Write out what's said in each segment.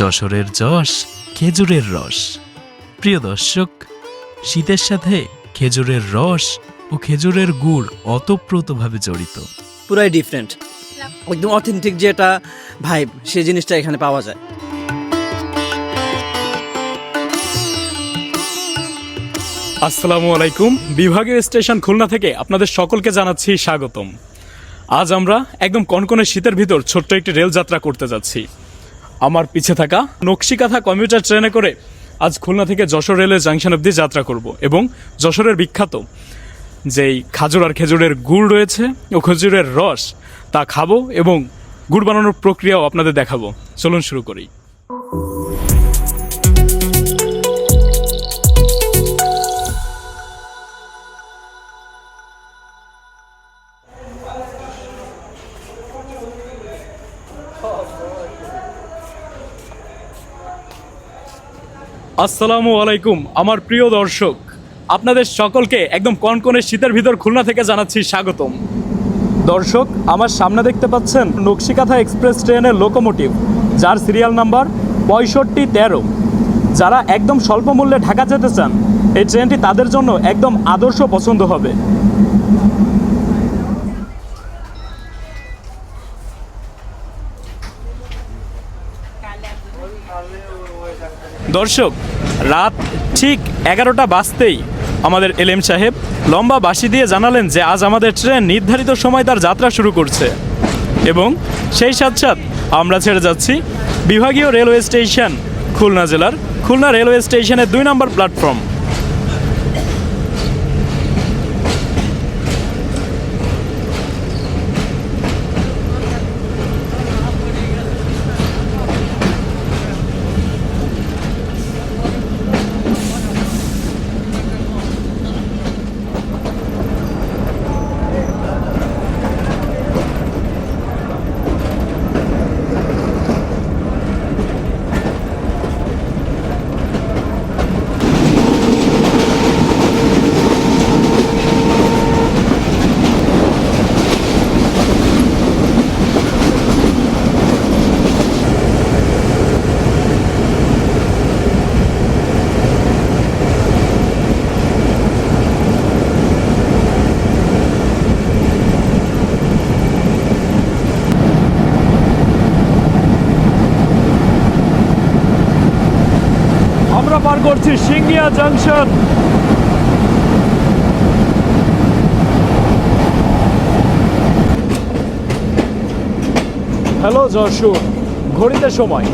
যশোরের যশ, খেজুরের রস। প্রিয় দর্শক, শীতের সাথে খেজুরের রস ও খেজুরের গুড় ওতপ্রোতভাবে জড়িত। পুরাই ডিফারেন্ট, একদম অথেন্টিক যেটা ভাইব, সেই জিনিসটা এখানে পাওয়া যায়। আসসালামু আলাইকুম। বিভাগীয় স্টেশন খুলনা থেকে আপনাদের সকলকে জানাচ্ছি স্বাগতম। আজ আমরা একদম কনকনে শীতের ভিতর ছোট্ট একটি রেল যাত্রা করতে যাচ্ছি। আমার পিছে থাকা নকশিকাথা কমিউটার ট্রেনে করে আজ খুলনা থেকে যশোর রেলওয়ে জাংশন অবধি যাত্রা করব এবং যশোরের বিখ্যাত যেই খাজুর আর খেজুরের গুড় রয়েছে ও খেজুরের রস তা খাবো এবং গুড় বানানোর প্রক্রিয়াও আপনাদের দেখাবো। চলুন শুরু করি। আসসালামু আলাইকুম আমার প্রিয় দর্শক, আপনাদের সকলকে একদম কনকনে শীতের ভিতর খুলনা থেকে জানাচ্ছি স্বাগতম। দর্শক, আমার সামনে দেখতে পাচ্ছেন নকশিকাথা এক্সপ্রেস ট্রেনের লোকোমোটিভ, যার সিরিয়াল নাম্বার 6513। যারা একদম স্বল্প মূল্যে ঢাকা যেতে চান, এই ট্রেনটি তাদের জন্য একদম আদর্শ পছন্দ হবে। দর্শক, রাত ঠিক 11টা বাজতেই আমাদের এলএম সাহেব লম্বা বাঁশি দিয়ে জানালেন যে আজ আমাদের ট্রেন নির্ধারিত সময় তার যাত্রা শুরু করছে এবং সেই সাথে আমরা ছেড়ে যাচ্ছি বিভাগীয় রেলওয়ে স্টেশন খুলনা জেলার খুলনা রেলওয়ে স্টেশনের 2 নম্বর প্ল্যাটফর্ম। আমরা পার করছি সিঙ্গিয়া জাংশন। হ্যালো যশোর, ঘড়িতে সময়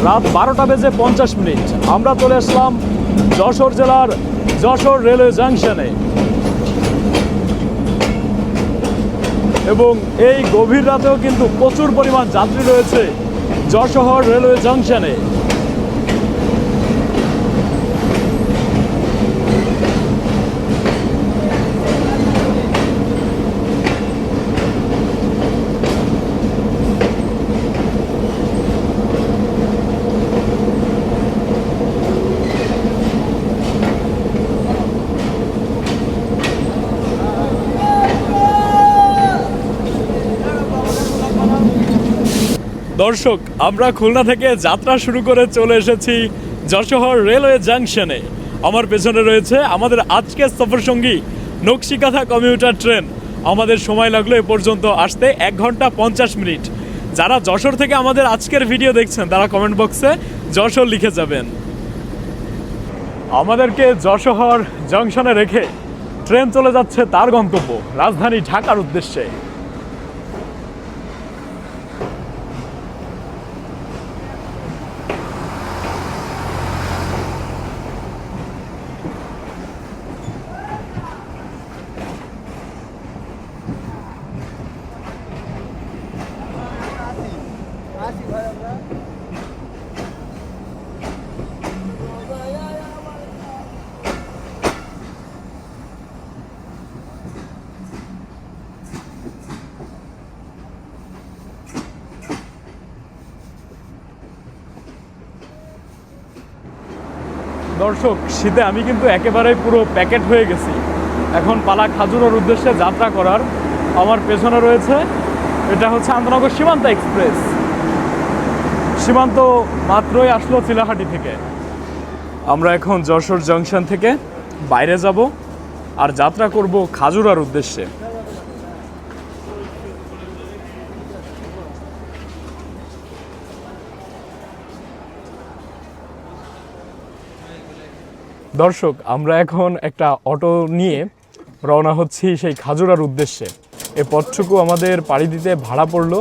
রাত 12টা বেজে 50 মিনিট। আমরা চলে আসলাম যশোর জেলার যশোর রেলওয়ে জাংশনে এবং এই গভীর রাতেও কিন্তু প্রচুর পরিমাণ যাত্রী রয়েছে যশোর রেলওয়ে জাংশনে। দর্শক, আমরা খুলনা থেকে যাত্রা শুরু করে চলে এসেছি যশোর রেলওয়ে জাংশনে। আমার পেছনে রয়েছে আমাদের আজকের সফরসঙ্গী নকশিকাথা কমিউটার ট্রেন। আমাদের সময় লাগলো এ পর্যন্ত আসতে 1 ঘন্টা 50 মিনিট। যারা যশোর থেকে আমাদের আজকের ভিডিও দেখছেন তারা কমেন্ট বক্সে যশোর লিখে যাবেন। আমাদেরকে যশোর জাংশনে রেখে ট্রেন চলে যাচ্ছে তার গন্তব্য রাজধানী ঢাকার উদ্দেশ্যে। দর্শক, শীতে আমি কিন্তু একেবারেই পুরো প্যাকেট হয়ে গেছি। এখন পালা খাজুরের উদ্দেশ্যে যাত্রা করার। আমার পেছনে রয়েছে, এটা হচ্ছে আন্তনগর সীমান্ত এক্সপ্রেস। সীমান্ত মাত্রই আসলো চিলাহাটি থেকে। আমরা এখন যশোর জংশন থেকে বাইরে যাব আর যাত্রা করব খাজুরার উদ্দেশ্যে। দর্শক, আমরা এখন একটা অটো নিয়ে রওনা হচ্ছি সেই খাজুরার উদ্দেশ্যে। এই পথটুকু আমাদের পাড়ি দিতে ভাড়া পড়লো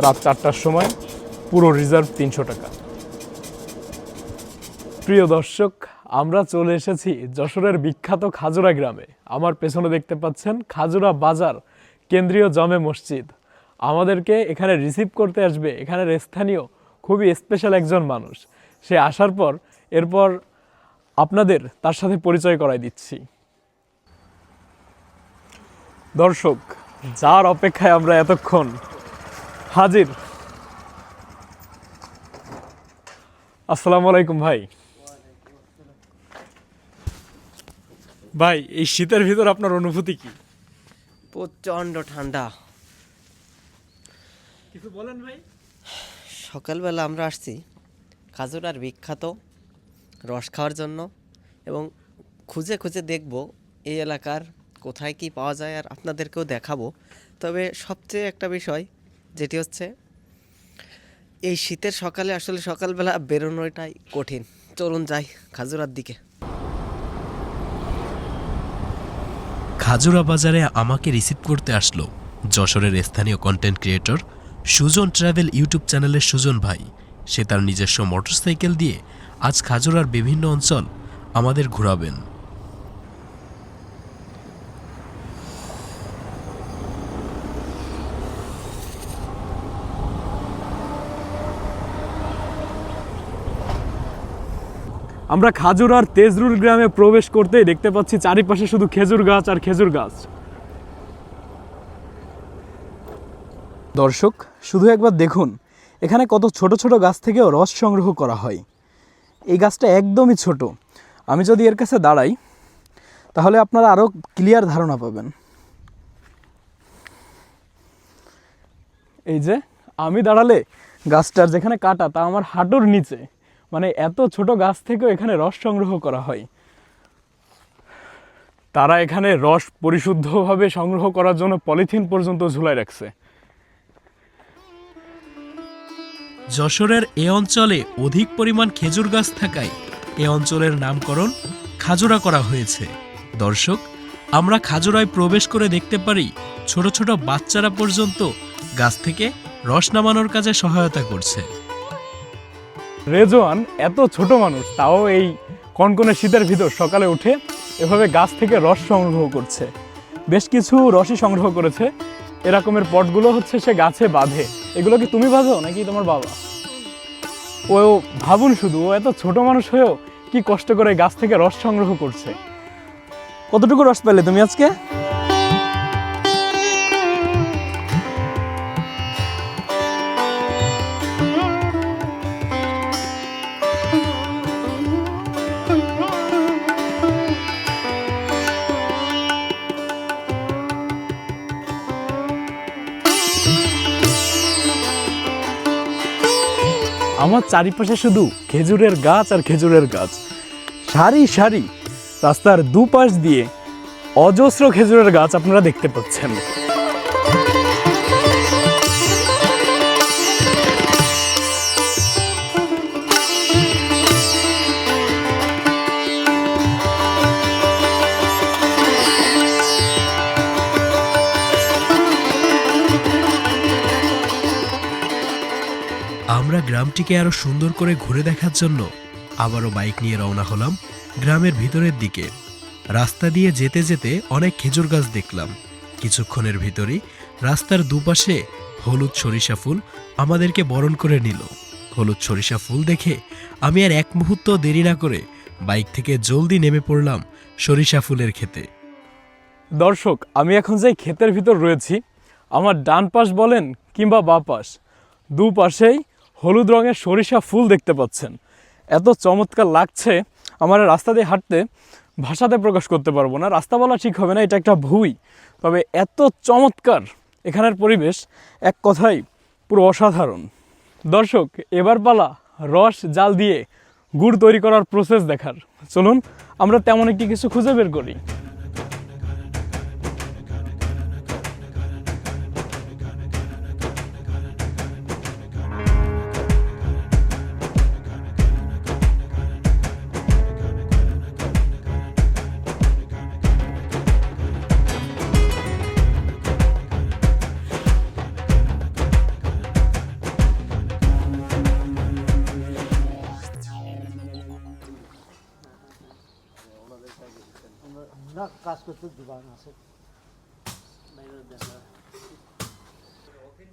রাত 4টার সময়, পুরো রিজার্ভ 300 টাকা। প্রিয় দর্শক, আমরা চলে এসেছি যশোরের বিখ্যাত খাজুরা গ্রামে। আমার পেছনে দেখতে পাচ্ছেন খাজুরা বাজার, কেন্দ্রীয় জামে মসজিদ। আমাদেরকে এখানে রিসিভ করতে আসবে এখানের স্থানীয় খুবই স্পেশাল একজন মানুষ। সে আসার পর এরপর আপনাদের তার সাথে পরিচয় করাই দিচ্ছি। দর্শক, যার অপেক্ষায় আমরা এতক্ষণ হাজির। আসসালামু আলাইকুম ভাই। ভাই, এই শীতের ভিতর আপনার অনুভূতি কি? প্রচণ্ড ঠান্ডা। কিছু বলেন ভাই। সকালবেলা আমরা আসছি খাজুরার বিখ্যাত রস খাওয়ার জন্য এবং খুঁজে খুঁজে দেখব এই এলাকার কোথায় কি পাওয়া যায় আর আপনাদেরকেও দেখাবো। তবে সবচেয়ে একটা বিষয় যেটি হচ্ছে এই শীতের সকালে আসলে সকালবেলা বেরোনোটাই কঠিন। চলুন যাই খাজুরার দিকে। খাজুরা বাজারে আমাকে রিসিভ করতে আসলো যশোরের স্থানীয় content creator Sujan travel YouTube চ্যানেলের সুজন ভাই। সে তার নিজস্ব মোটরসাইকেল দিয়ে আজ খাজুরার বিভিন্ন অঞ্চল আমাদের ঘোরাবেন। আমরা খাজুরার তেজরুল গ্রামে প্রবেশ করতেই দেখতে পাচ্ছি চারিপাশে শুধু খেজুর গাছ আর খেজুর গাছ। দর্শক, শুধু একবার দেখুন এখানে কত ছোট ছোট গাছ থেকেও রস সংগ্রহ করা হয়। এই গাছটা একদমই ছোট। আমি যদি এর কাছে দাঁড়াই তাহলে আপনারা আরও ক্লিয়ার ধারণা পাবেন। এই যে আমি দাঁড়ালে গাছটার যেখানে কাটা তা আমার হাঁটুর নিচে, মানে এত ছোট গাছ থেকেও এখানে রস সংগ্রহ করা হয়। তারা এখানে রস পরিশুদ্ধভাবে সংগ্রহ করার জন্য পলিথিন পর্যন্ত ঝুলাই রাখছে। যশোরের এ অঞ্চলে অধিক পরিমাণ খেজুর গাছ থাকায় এ অঞ্চলের নামকরণ খাজুরা করা হয়েছে। দর্শক, আমরা খাজুরায় প্রবেশ করে দেখতে পারি ছোট ছোট বাচ্চারা পর্যন্ত গাছ থেকে রস নামানোর কাজে সহায়তা করছে। রেজওয়ান এত ছোট মানুষ, তাও এই কনকনে শীতের ভিতর সকালে উঠে এভাবে গাছ থেকে রস সংগ্রহ করছে। বেশ কিছু রসই সংগ্রহ করেছে। এরকমের পটগুলো হচ্ছে সে গাছে বাঁধে। এগুলো কি তুমি বাঁধো নাকি তোমার বাবা? ও ভাবুন শুধু, ও এত ছোট মানুষ হয়েও কি কষ্ট করে গাছ থেকে রস সংগ্রহ করছে। কতটুকু রস পেলে তুমি আজকে? আমার চারিপাশে শুধু খেজুরের গাছ আর খেজুরের গাছ, সারি সারি রাস্তার দুপাশ দিয়ে অজস্র খেজুরের গাছ আপনারা দেখতে পাচ্ছেন। আমরা গ্রামটিকে আরো সুন্দর করে ঘুরে দেখার জন্য আবারও বাইক নিয়ে রওনা হলাম গ্রামের ভিতরের দিকে। রাস্তা দিয়ে যেতে যেতে অনেক খেজুর গাছ দেখলাম। কিছুক্ষণের ভিতরেই রাস্তার দুপাশে হলুদ সরিষা ফুল আমাদেরকে বরণ করে নিল। হলুদ সরিষা ফুল দেখে আমি আর এক মুহূর্ত দেরি না করে বাইক থেকে জলদি নেমে পড়লাম সরিষা ফুলের ক্ষেতে। দর্শক, আমি এখন যে ক্ষেতের ভিতর রয়েছি, আমার ডান পাশ বলেন কিংবা বাঁ পাশ, দুপাশেই হলুদ রঙের সরিষা ফুল দেখতে পাচ্ছেন। এত চমৎকার লাগছে, আমার রাস্তা দিয়ে হাঁটতে ভাষাতে প্রকাশ করতে পারবো না। রাস্তা বলা ঠিক হবে না, এটা একটা ভুঁই। তবে এত চমৎকার এখানের পরিবেশ, এক কথায় পুরো অসাধারণ। দর্শক, এবার পালা রস জাল দিয়ে গুড় তৈরি করার প্রসেস দেখার। চলুন আমরা তেমন একটি কিছু খুঁজে বের করি।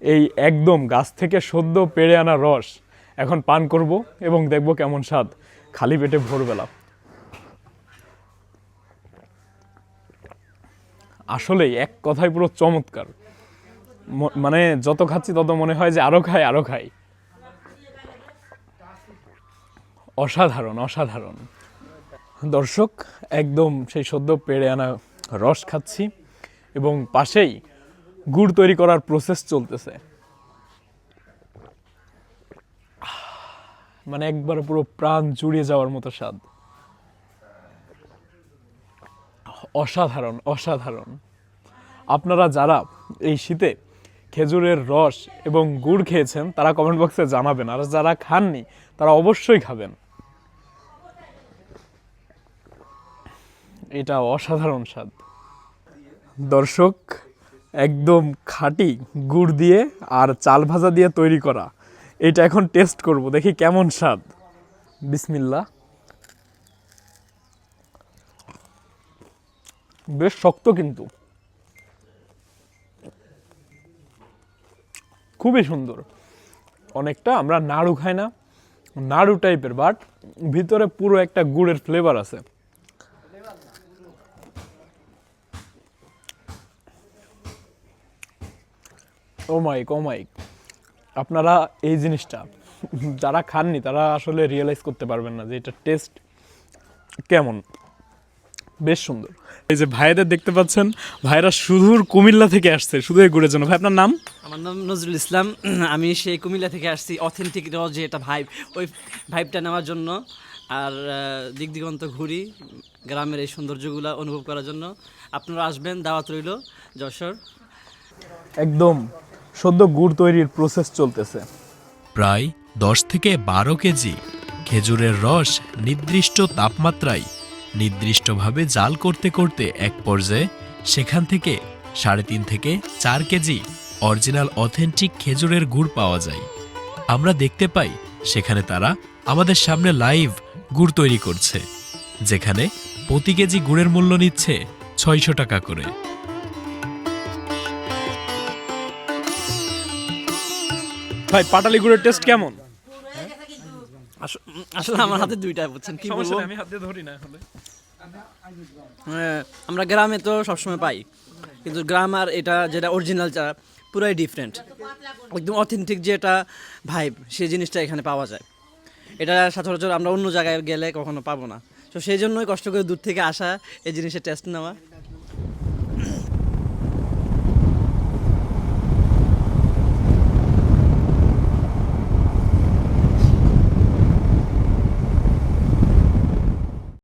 এই একদম গাছ থেকে সদ্য পেড়ে আনা রস এখন পান করব এবং দেখব কেমন স্বাদ খালি পেটে ভোরবেলা। আসলেই এক কথায় পুরো চমৎকার। মানে যত খাচ্ছি তত মনে হয় যে আরো খাই আরো খাই। অসাধারণ অসাধারণ। দর্শক, একদম সেই সদ্য পেড়ে আনা রস খাচ্ছি এবং পাশেই গুড় তৈরি করার প্রসেস চলতেছে। মানে একবার পুরো প্রাণ জুড়িয়ে যাওয়ার মতো স্বাদ। অসাধারণ অসাধারণ। আপনারা যারা এই শীতে খেজুরের রস এবং গুড় খেয়েছেন তারা কমেন্ট বক্সে জানাবেন, আর যারা খাননি তারা অবশ্যই খাবেন। এটা অসাধারণ স্বাদ। দর্শক, একদম খাঁটি গুড় দিয়ে আর চাল ভাজা দিয়ে তৈরি করা এটা এখন টেস্ট করব, দেখি কেমন স্বাদ। বিসমিল্লাহ। বেশ শক্ত কিন্তু খুবই সুন্দর। অনেকটা আমরা নাড়ু খাই না, নাড়ু টাইপের, বাট ভিতরে পুরো একটা গুড়ের ফ্লেভার আছে। ও মাইক ও মাইক। আপনারা এই জিনিসটা যারা খাননি তারা আসলে রিয়েলাইজ করতে পারবেন না যে এটা টেস্ট কেমন। বেশ সুন্দর। এই যে ভাইদের দেখতে পাচ্ছেন, ভাইরা সুদূর কুমিল্লা থেকে আসছে শুধু এই গুড়ের জন্য। ভাই আপনার নাম? আমার নাম নজরুল ইসলাম। আমি সেই কুমিল্লা থেকে আসছি অথেন্টিক যে এটা ভাইব, ওই ভাইবটা নেওয়ার জন্য। আর দিক দিগন্ত ঘুরি গ্রামের এই সৌন্দর্যগুলো অনুভব করার জন্য। আপনারা আসবেন, দাওয়াত রইল যশোর। একদম সদ্য গুড় তৈরির প্রসেস চলতেছে। প্রায় 10 থেকে 12 কেজি খেজুরের রস নির্দিষ্ট তাপমাত্রায় নির্দিষ্টভাবে জাল করতে করতে এক পর্যায়ে সেখান থেকে 3.5 থেকে 4 কেজি অরিজিনাল অথেন্টিক খেজুরের গুড় পাওয়া যায়। আমরা দেখতে পাই সেখানে তারা আমাদের সামনে লাইভ গুড় তৈরি করছে, যেখানে প্রতি কেজি গুড়ের মূল্য নিচ্ছে 600 টাকা করে। ভাই, পাটালি গুড়ের টেস্ট কেমন? আসলে আমার হাতে দুইটা, বুঝছেন কি বলবো। আমি হাতে ধরি না আসলে। আমরা গ্রামে তো সবসময় পাই, কিন্তু গ্রাম আর এটা যেটা অরিজিনাল চা পুরাই ডিফারেন্ট। একদম অথেন্টিক যেটা ভাইব সেই জিনিসটা এখানে পাওয়া যায়। এটা সচরাচর আমরা অন্য জায়গায় গেলে কখনো পাবো না। তো সেই জন্যই কষ্ট করে দূর থেকে আসা, এই জিনিসের টেস্ট নেওয়া।